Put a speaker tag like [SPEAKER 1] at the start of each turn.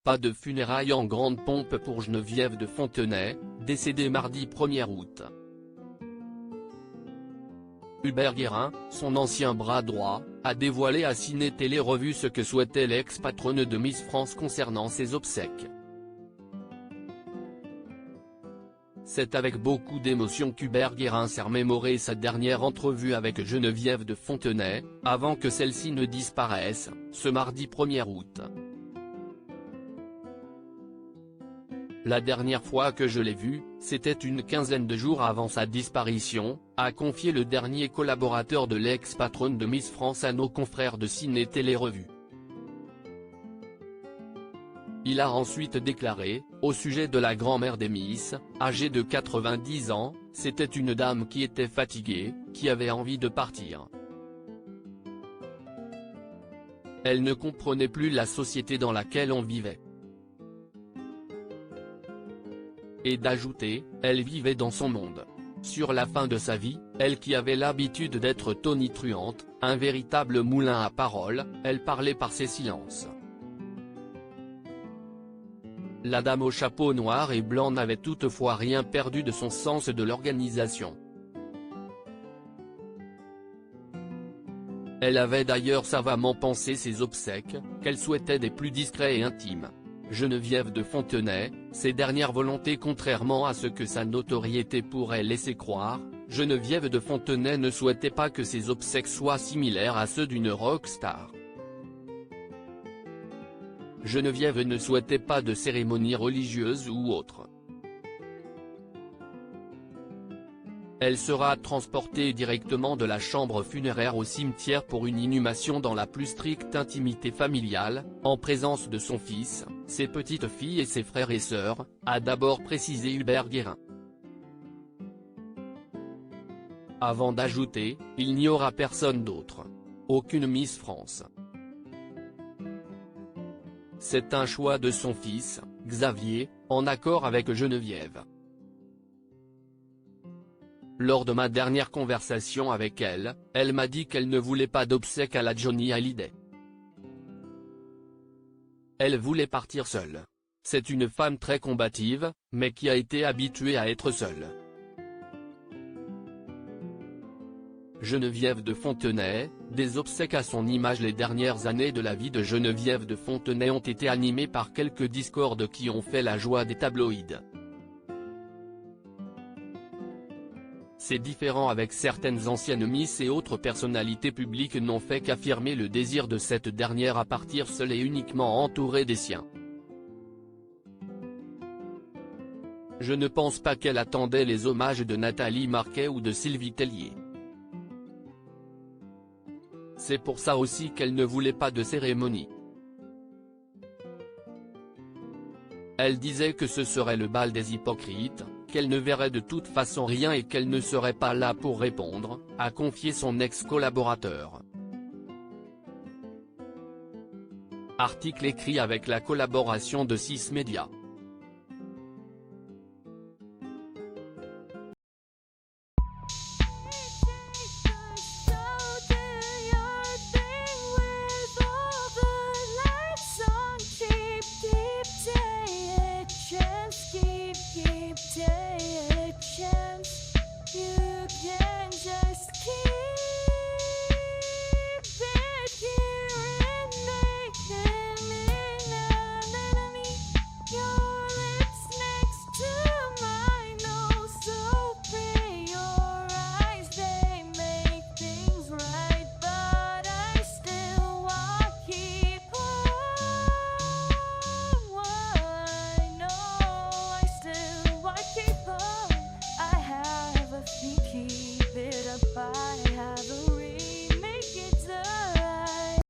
[SPEAKER 1] Pas de funérailles en grande pompe pour Geneviève de Fontenay, décédée mardi 1er août. Hubert Guérin, son ancien bras droit, a dévoilé à Ciné Télé Revue ce que souhaitait l'ex-patronne de Miss France concernant ses obsèques. C'est avec beaucoup d'émotion qu'Hubert Guérin s'est remémoré sa dernière entrevue avec Geneviève de Fontenay, avant que celle-ci ne disparaisse, ce mardi 1er août. La dernière fois que je l'ai vue, c'était une quinzaine de jours avant sa disparition, a confié le dernier collaborateur de l'ex-patronne de Miss France à nos confrères de Ciné Télé Revue. Il a ensuite déclaré, au sujet de la grand-mère des Miss, âgée de 90 ans, c'était une dame qui était fatiguée, qui avait envie de partir. Elle ne comprenait plus la société dans laquelle on vivait. Et d'ajouter, elle vivait dans son monde. Sur la fin de sa vie, elle qui avait l'habitude d'être tonitruante, un véritable moulin à paroles, elle parlait par ses silences. La dame au chapeau noir et blanc n'avait toutefois rien perdu de son sens de l'organisation. Elle avait d'ailleurs savamment pensé ses obsèques, qu'elle souhaitait des plus discrets et intimes. Geneviève de Fontenay, ses dernières volontés contrairement à ce que sa notoriété pourrait laisser croire, Geneviève de Fontenay ne souhaitait pas que ses obsèques soient similaires à ceux d'une rockstar. Geneviève ne souhaitait pas de cérémonie religieuse ou autre. Elle sera transportée directement de la chambre funéraire au cimetière pour une inhumation dans la plus stricte intimité familiale, en présence de son fils, ses petites filles et ses frères et sœurs, a d'abord précisé Hubert Guérin. Avant d'ajouter, il n'y aura personne d'autre. Aucune Miss France. C'est un choix de son fils, Xavier, en accord avec Geneviève. Lors de ma dernière conversation avec elle, elle m'a dit qu'elle ne voulait pas d'obsèques à la Johnny Hallyday. Elle voulait partir seule. C'est une femme très combative, mais qui a été habituée à être seule. Geneviève de Fontenay, des obsèques à son image. Les dernières années de la vie de Geneviève de Fontenay ont été animées par quelques discordes qui ont fait la joie des tabloïds. Ces différends avec certaines anciennes Miss et autres personnalités publiques n'ont fait qu'affirmer le désir de cette dernière à partir seule et uniquement entourée des siens. Je ne pense pas qu'elle attendait les hommages de Nathalie Marquet ou de Sylvie Tellier. C'est pour ça aussi qu'elle ne voulait pas de cérémonie. Elle disait que ce serait le bal des hypocrites, qu'elle ne verrait de toute façon rien et qu'elle ne serait pas là pour répondre, a confié son ex-collaborateur. Article écrit avec la collaboration de 6 Médias.